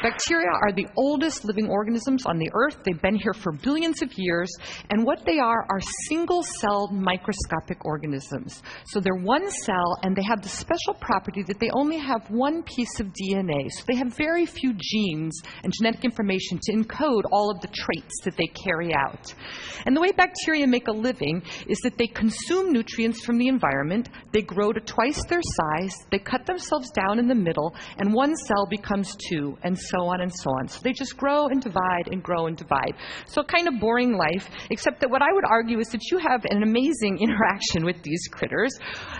Bacteria are the oldest living organisms on the Earth. They've been here for billions of years. And what they are single-celled microscopic organisms. So they're one cell, and they have the special property that they only have one piece of DNA. So they have very few genes and genetic information to encode all of the traits that they carry out. And the way bacteria make a living is that they consume nutrients from the environment, they grow to twice their size, they cut themselves down in the middle, and one cell becomes two, and so on and so on. So they just grow and divide and grow and divide. So kind of boring life, except that what I would argue is that you have an amazing interaction with these critters.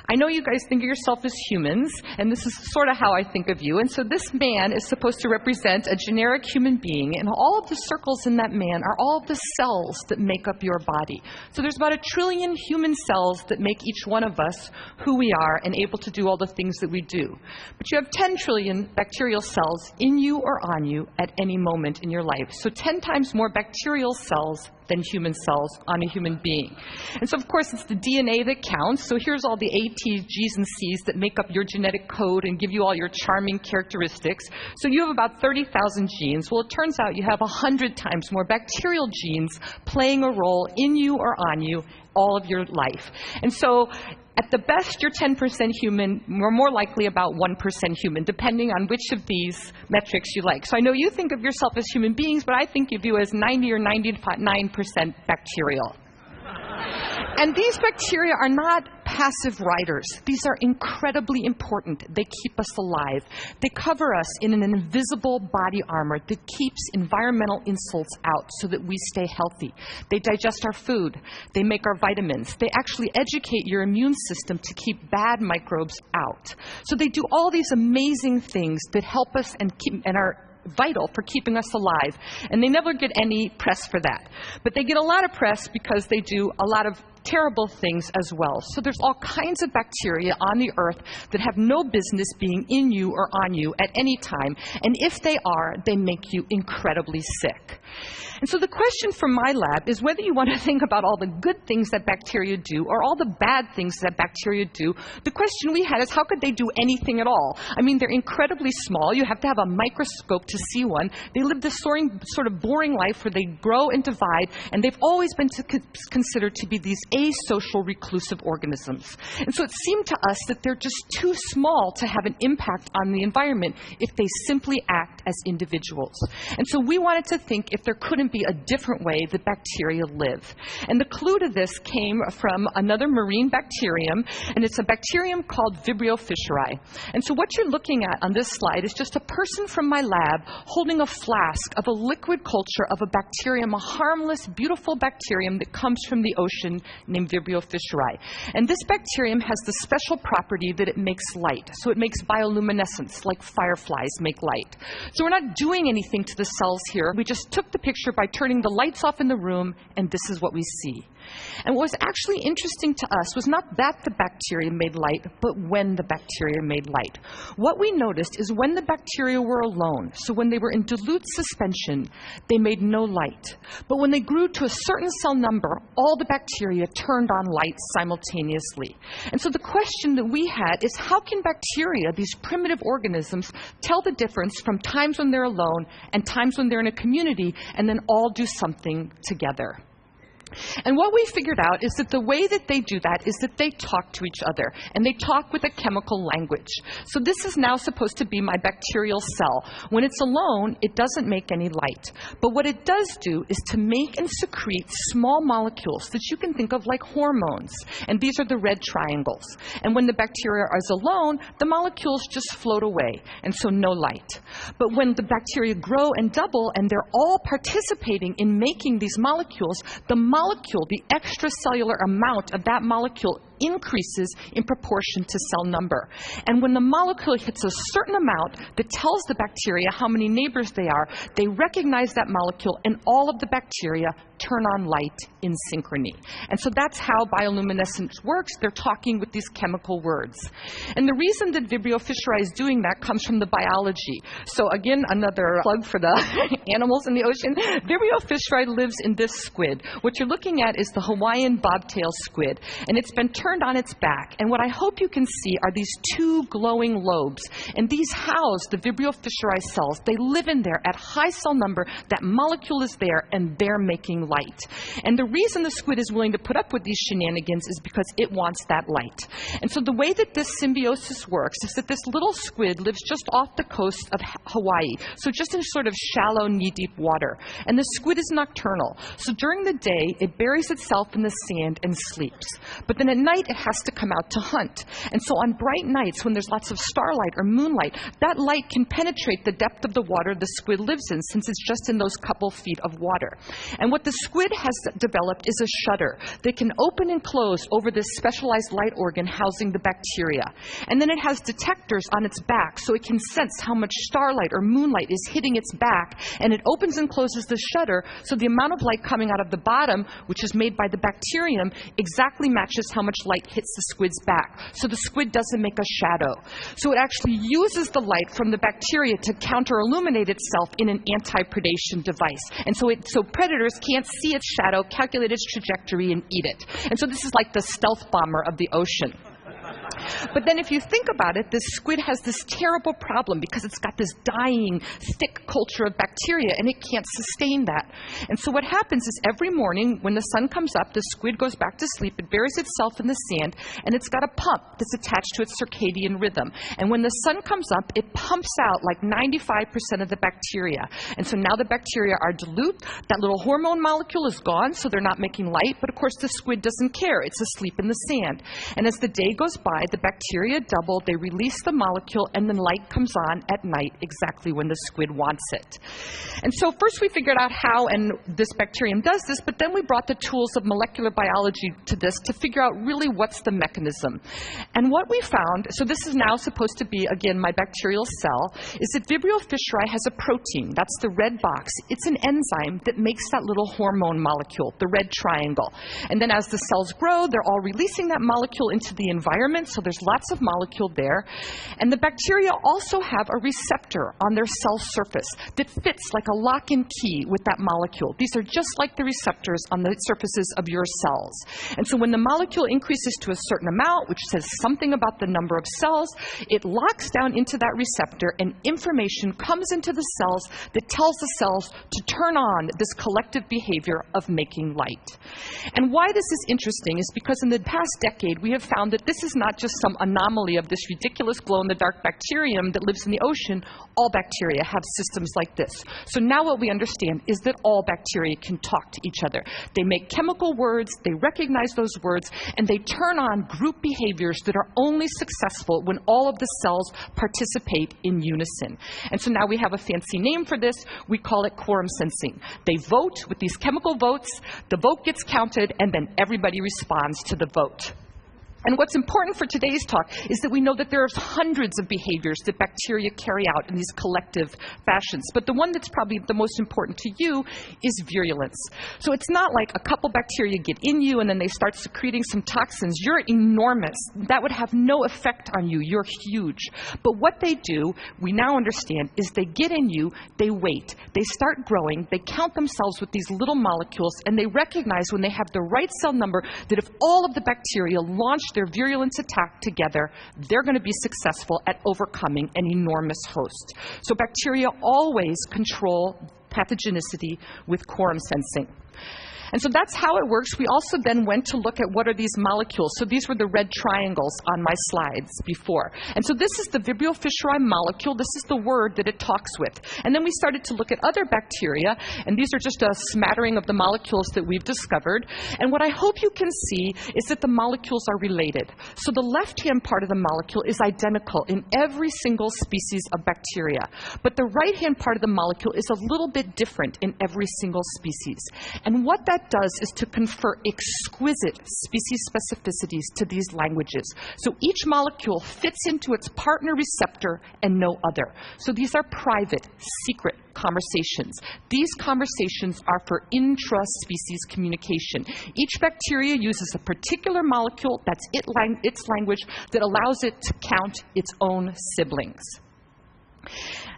I know you guys think of yourself as humans, and this is sort of how I think of you. And so this man is supposed to represent a generic human being, and all of the circles in that man are all of the cells that make up your body. So there's about 1 trillion human cells that make each one of us who we are and able to do all the things that we do. But you have 10 trillion bacterial cells in you or on you at any moment in your life. So 10 times more bacterial cells than human cells on a human being. And so, of course, it's the DNA that counts. So here's all the A, T, G's, and C's that make up your genetic code and give you all your charming characteristics. So you have about 30,000 genes. Well, it turns out you have 100 times more bacterial genes playing a role in you or on you all of your life. And so at the best, you're 10% human. We're more likely about 1% human, depending on which of these metrics you like. So I know you think of yourself as human beings, but I think of you as 90 or 99% bacterial. And these bacteria are not passive riders. These are incredibly important. They keep us alive. They cover us in an invisible body armor that keeps environmental insults out so that we stay healthy. They digest our food. They make our vitamins. They actually educate your immune system to keep bad microbes out. So they do all these amazing things that help us and are vital for keeping us alive. And they never get any press for that. But they get a lot of press because they do a lot of terrible things as well. So there's all kinds of bacteria on the Earth that have no business being in you or on you at any time. And if they are, they make you incredibly sick. And so the question from my lab is whether you want to think about all the good things that bacteria do or all the bad things that bacteria do. The question we had is how could they do anything at all? I mean, they're incredibly small. You have to have a microscope to see one. They live this sort of boring life where they grow and divide, and they've always been considered to be these asocial reclusive organisms. And so it seemed to us that they're just too small to have an impact on the environment if they simply act as individuals. And so we wanted to think if there couldn't be a different way that bacteria live. And the clue to this came from another marine bacterium, and it's a bacterium called Vibrio fischeri. And so what you're looking at on this slide is just a person from my lab holding a flask of a liquid culture of a bacterium, a harmless, beautiful bacterium that comes from the ocean named Vibrio fischeri. And this bacterium has the special property that it makes light. So it makes bioluminescence, like fireflies make light. So we're not doing anything to the cells here. We just took the picture by turning the lights off in the room, and this is what we see. And what was actually interesting to us was not that the bacteria made light, but when the bacteria made light. What we noticed is when the bacteria were alone, so when they were in dilute suspension, they made no light. But when they grew to a certain cell number, all the bacteria turned on light simultaneously. And so the question that we had is how can bacteria, these primitive organisms, tell the difference from times when they're alone and times when they're in a community and then all do something together? And what we figured out is that the way that they do that is that they talk to each other, and they talk with a chemical language. So this is now supposed to be my bacterial cell. When it's alone, it doesn't make any light. But what it does do is to make and secrete small molecules that you can think of like hormones. And these are the red triangles. And when the bacteria is alone, the molecules just float away, and so no light. But when the bacteria grow and double, and they're all participating in making these molecules, the extracellular amount of that molecule increases in proportion to cell number. And when the molecule hits a certain amount that tells the bacteria how many neighbors they are, they recognize that molecule, and all of the bacteria turn on light in synchrony. And so that's how bioluminescence works. They're talking with these chemical words. And the reason that Vibrio fischeri is doing that comes from the biology. So again, another plug for the animals in the ocean. Vibrio fischeri lives in this squid. What you're looking at is the Hawaiian bobtail squid, and it's been turned on its back. And what I hope you can see are these two glowing lobes. And these house the Vibrio fischeri cells. They live in there at high cell number. That molecule is there, and they're making light. And the reason the squid is willing to put up with these shenanigans is because it wants that light. And so the way that this symbiosis works is that this little squid lives just off the coast of Hawaii, so just in sort of shallow, knee-deep water. And the squid is nocturnal. So during the day, it buries itself in the sand and sleeps. But then at night, it has to come out to hunt. And so on bright nights, when there's lots of starlight or moonlight, that light can penetrate the depth of the water the squid lives in, since it's just in those couple feet of water. And what the squid has developed is a shutter that can open and close over this specialized light organ housing the bacteria. And then it has detectors on its back, so it can sense how much starlight or moonlight is hitting its back, and it opens and closes the shutter, so the amount of light coming out of the bottom, which is made by the bacterium, exactly matches how much light hits the squid's back. So the squid doesn't make a shadow. So it actually uses the light from the bacteria to counter-illuminate itself in an anti-predation device. And so predators can't see its shadow, calculate its trajectory, and eat it. And so this is like the stealth bomber of the ocean. But then if you think about it, this squid has this terrible problem because it's got this dying, thick culture of bacteria, and it can't sustain that. And so what happens is every morning when the sun comes up, the squid goes back to sleep, it buries itself in the sand, and it's got a pump that's attached to its circadian rhythm. And when the sun comes up, it pumps out like 95% of the bacteria. And so now the bacteria are dilute, that little hormone molecule is gone, so they're not making light, but of course the squid doesn't care, it's asleep in the sand. And as the day goes by, the bacteria double, they release the molecule, and then light comes on at night exactly when the squid wants it. And so first we figured out how and this bacterium does this, but then we brought the tools of molecular biology to this to figure out really what's the mechanism. And what we found, so this is now supposed to be, again, my bacterial cell, is that Vibrio fischeri has a protein. That's the red box. It's an enzyme that makes that little hormone molecule, the red triangle. And then as the cells grow, they're all releasing that molecule into the environment, so there's lots of molecule there. And the bacteria also have a receptor on their cell surface that fits like a lock and key with that molecule. These are just like the receptors on the surfaces of your cells. And so when the molecule increases to a certain amount, which says something about the number of cells, it locks down into that receptor, and information comes into the cells that tells the cells to turn on this collective behavior of making light. And why this is interesting is because in the past decade, we have found that this is not just some anomaly of this ridiculous glow-in-the-dark bacterium that lives in the ocean. All bacteria have systems like this. So now what we understand is that all bacteria can talk to each other. They make chemical words, they recognize those words, and they turn on group behaviors that are only successful when all of the cells participate in unison. And so now we have a fancy name for this. We call it quorum sensing. They vote with these chemical votes, the vote gets counted, and then everybody responds to the vote. And what's important for today's talk is that we know that there are hundreds of behaviors that bacteria carry out in these collective fashions. But the one that's probably the most important to you is virulence. So it's not like a couple bacteria get in you and then they start secreting some toxins. You're enormous. That would have no effect on you. You're huge. But what they do, we now understand, is they get in you, they wait, they start growing, they count themselves with these little molecules, and they recognize when they have the right cell number that if all of the bacteria launch their virulence attack together, they're going to be successful at overcoming an enormous host. So bacteria always control pathogenicity with quorum sensing. And so that's how it works. We also then went to look at what are these molecules. So these were the red triangles on my slides before. And so this is the Vibrio fischeri molecule. This is the word that it talks with. And then we started to look at other bacteria, and these are just a smattering of the molecules that we've discovered. And what I hope you can see is that the molecules are related. So the left-hand part of the molecule is identical in every single species of bacteria. But the right-hand part of the molecule is a little bit different in every single species. And what that that does is to confer exquisite species specificities to these languages. So each molecule fits into its partner receptor and no other. So these are private, secret conversations. These conversations are for intra-species communication. Each bacteria uses a particular molecule, that's its language, that allows it to count its own siblings.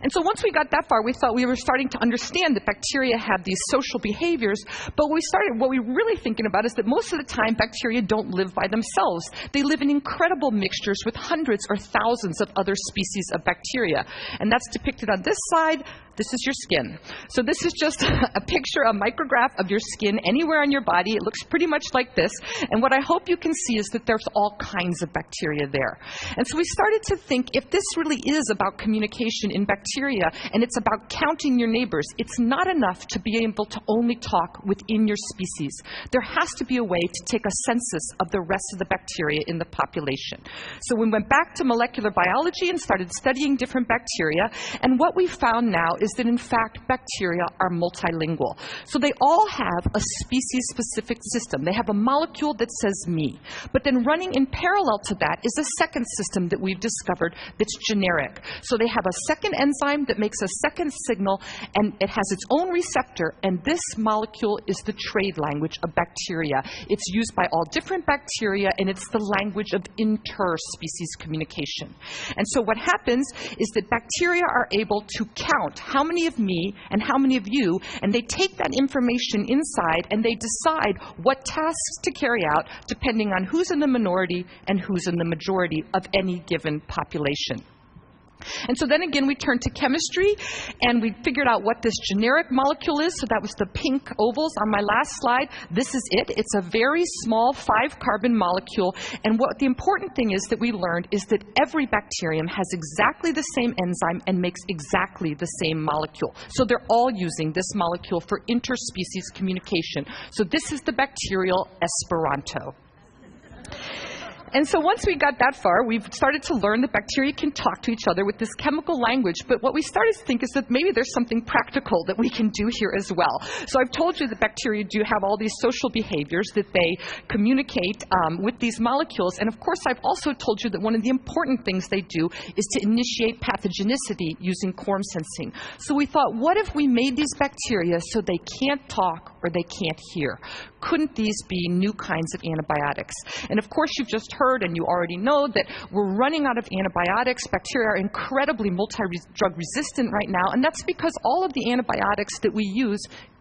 And so once we got that far, we thought we were starting to understand that bacteria have these social behaviors, but what we were really thinking about is that most of the time bacteria don't live by themselves. They live in incredible mixtures with hundreds or thousands of other species of bacteria. And that's depicted on this side. This is your skin. So this is just a picture, a micrograph of your skin anywhere on your body. It looks pretty much like this. And what I hope you can see is that there's all kinds of bacteria there. And so we started to think, if this really is about communication in bacteria, and it's about counting your neighbors, it's not enough to be able to only talk within your species. There has to be a way to take a census of the rest of the bacteria in the population. So we went back to molecular biology and started studying different bacteria, and what we found now is that in fact bacteria are multilingual. So they all have a species-specific system. They have a molecule that says me. But then running in parallel to that is a second system that we've discovered that's generic. So they have a second enzyme that makes a second signal, and it has its own receptor, and this molecule is the trade language of bacteria. It's used by all different bacteria, and it's the language of interspecies communication. And so what happens is that bacteria are able to count how many of me and how many of you, and they take that information inside and they decide what tasks to carry out depending on who's in the minority and who's in the majority of any given population. And so then again we turned to chemistry, and we figured out what this generic molecule is. So that was the pink ovals on my last slide. This is it. It's a very small 5-carbon molecule, and what the important thing is that we learned is that every bacterium has exactly the same enzyme and makes exactly the same molecule. So they're all using this molecule for interspecies communication. So this is the bacterial Esperanto. And so once we got that far, we've started to learn that bacteria can talk to each other with this chemical language. But what we started to think is that maybe there's something practical that we can do here as well. So I've told you that bacteria do have all these social behaviors, that they communicate with these molecules. And of course, I've also told you that one of the important things they do is to initiate pathogenicity using quorum sensing. So we thought, what if we made these bacteria so they can't talk or they can't hear? Couldn't these be new kinds of antibiotics? And of course, you've just heard and you already know that we're running out of antibiotics. Bacteria are incredibly multi-drug resistant right now, and that's because all of the antibiotics that we use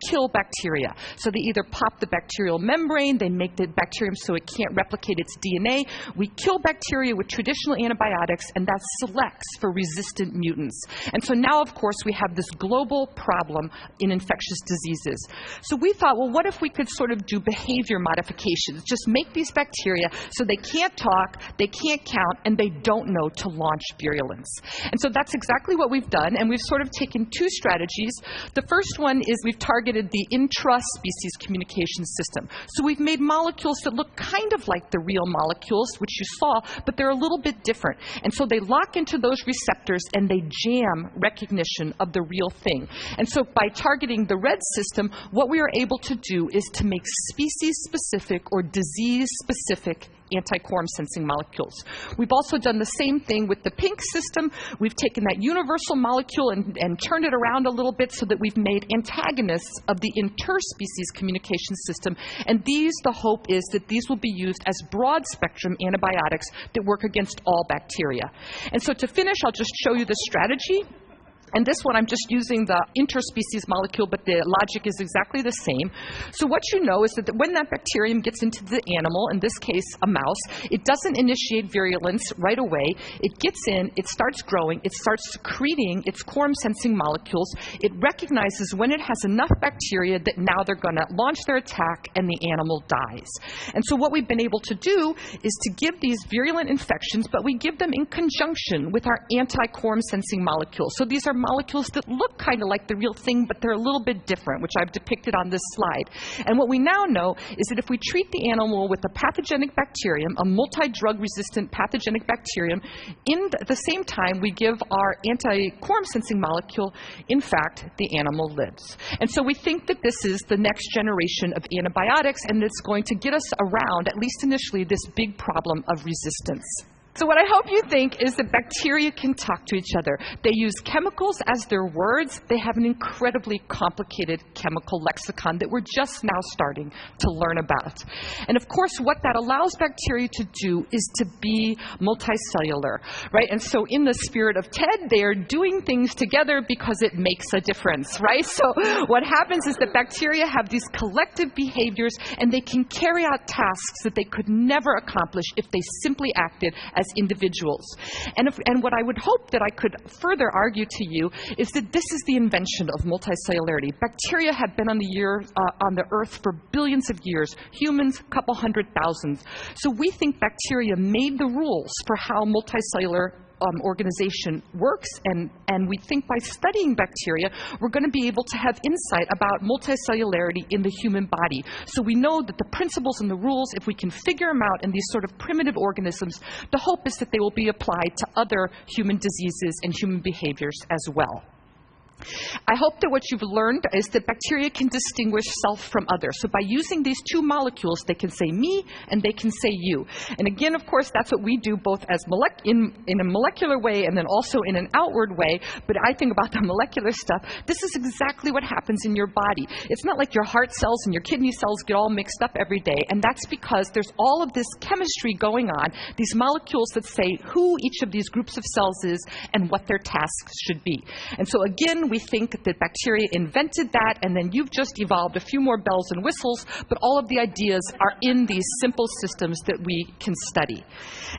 kill bacteria. So they either pop the bacterial membrane, they make the bacterium so it can't replicate its DNA. We kill bacteria with traditional antibiotics, and that selects for resistant mutants. And so now, of course, we have this global problem in infectious diseases. So we thought, well, what if we could sort of do behavior modifications? Just make these bacteria so they can't talk, they can't count, and they don't know to launch virulence. And so that's exactly what we've done, and we've sort of taken two strategies. The first one is we've targeted the intra-species communication system. So we've made molecules that look kind of like the real molecules, which you saw, but they're a little bit different. And so they lock into those receptors and they jam recognition of the real thing. And so by targeting the red system, what we are able to do is to make species-specific or disease-specific anti-quorum sensing molecules. We've also done the same thing with the pink system. We've taken that universal molecule and turned it around a little bit so that we've made antagonists of the interspecies communication system. And these, the hope is that these will be used as broad-spectrum antibiotics that work against all bacteria. And so to finish, I'll just show you the strategy. And this one, I'm just using the interspecies molecule, but the logic is exactly the same. So what you know is that when that bacterium gets into the animal, in this case a mouse, it doesn't initiate virulence right away. It gets in, it starts growing, it starts secreting its quorum sensing molecules. It recognizes when it has enough bacteria that now they're going to launch their attack and the animal dies. And so what we've been able to do is to give these virulent infections, but we give them in conjunction with our anti-quorum sensing molecules. So these are molecules that look kind of like the real thing, but they're a little bit different, which I've depicted on this slide. And what we now know is that if we treat the animal with a pathogenic bacterium, a multi-drug resistant pathogenic bacterium, at the same time we give our anti-quorum sensing molecule, in fact, the animal lives. And so we think that this is the next generation of antibiotics, and it's going to get us around, at least initially, this big problem of resistance. So what I hope you think is that bacteria can talk to each other. They use chemicals as their words. They have an incredibly complicated chemical lexicon that we're just now starting to learn about. And of course, what that allows bacteria to do is to be multicellular, right? And so in the spirit of TED, they are doing things together because it makes a difference, right? So what happens is that bacteria have these collective behaviors, and they can carry out tasks that they could never accomplish if they simply acted as individuals. And what I would hope that I could further argue to you is that this is the invention of multicellularity. Bacteria have been on the earth for billions of years. Humans, a couple 100,000. So we think bacteria made the rules for how multicellular organization works, and we think by studying bacteria, we're going to be able to have insight about multicellularity in the human body. So we know that the principles and the rules, if we can figure them out in these sort of primitive organisms, the hope is that they will be applied to other human diseases and human behaviors as well. I hope that what you've learned is that bacteria can distinguish self from other. So by using these two molecules, they can say me and they can say you. And again, of course, that's what we do both as in a molecular way and then also in an outward way. But I think about the molecular stuff. This is exactly what happens in your body. It's not like your heart cells and your kidney cells get all mixed up every day. And that's because there's all of this chemistry going on, these molecules that say who each of these groups of cells is and what their tasks should be. And so again, we think that bacteria invented that, and then you've just evolved a few more bells and whistles, but all of the ideas are in these simple systems that we can study.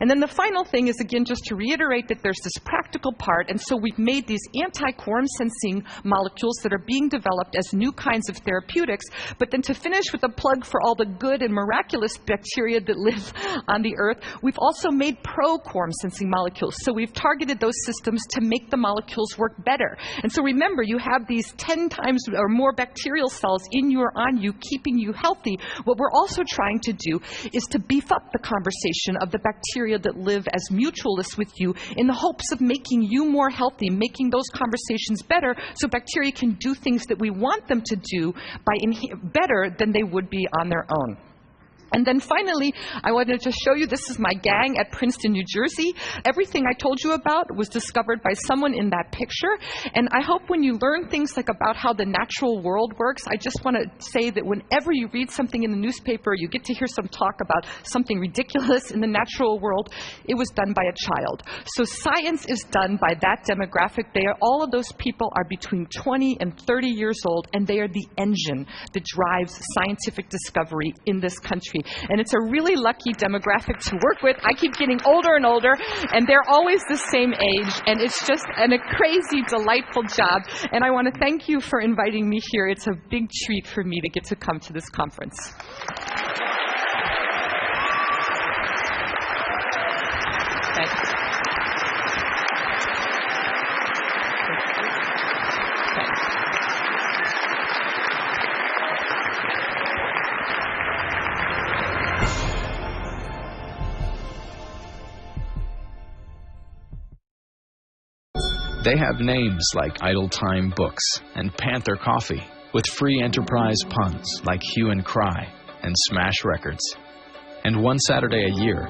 And then the final thing is, again, just to reiterate that there's this practical part, and so we've made these anti-quorum sensing molecules that are being developed as new kinds of therapeutics, but then to finish with a plug for all the good and miraculous bacteria that live on the earth, we've also made pro-quorum sensing molecules. So we've targeted those systems to make the molecules work better. And so remember, you have these 10 times or more bacterial cells in you or on you, keeping you healthy. What we're also trying to do is to beef up the conversation of the bacteria that live as mutualists with you in the hopes of making you more healthy, making those conversations better so bacteria can do things that we want them to do better than they would be on their own. And then finally, I wanted to show you, this is my gang at Princeton, New Jersey. Everything I told you about was discovered by someone in that picture. And I hope when you learn things like about how the natural world works, I just want to say that whenever you read something in the newspaper, you get to hear some talk about something ridiculous in the natural world, it was done by a child. So science is done by that demographic. All of those people are between 20 and 30 years old, and they are the engine that drives scientific discovery in this country. And it's a really lucky demographic to work with. I keep getting older and older, and they're always the same age, and it's just a crazy, delightful job. And I want to thank you for inviting me here. It's a big treat for me to get to come to this conference. Thanks. They have names like Idle Time Books and Panther Coffee, with free enterprise puns like Hue and Cry and Smash Records. And one Saturday a year,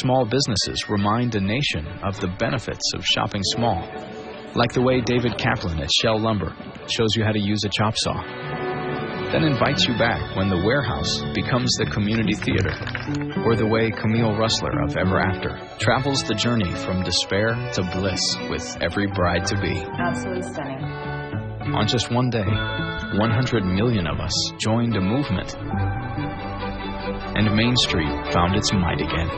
small businesses remind a nation of the benefits of shopping small, like the way David Kaplan at Shell Lumber shows you how to use a chop saw, then invites you back when the warehouse becomes the community theater, or the way Camille Russler of Ever After travels the journey from despair to bliss with every bride-to-be. Absolutely stunning. On just one day, 100 million of us joined a movement, and Main Street found its might again,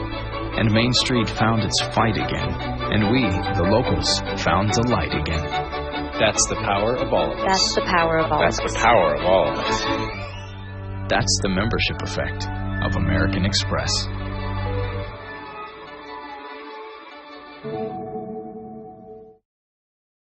and Main Street found its fight again, and we, the locals, found delight again. That's the power of all of us. That's the power of all of us. That's the power of all of us. That's the membership effect of American Express.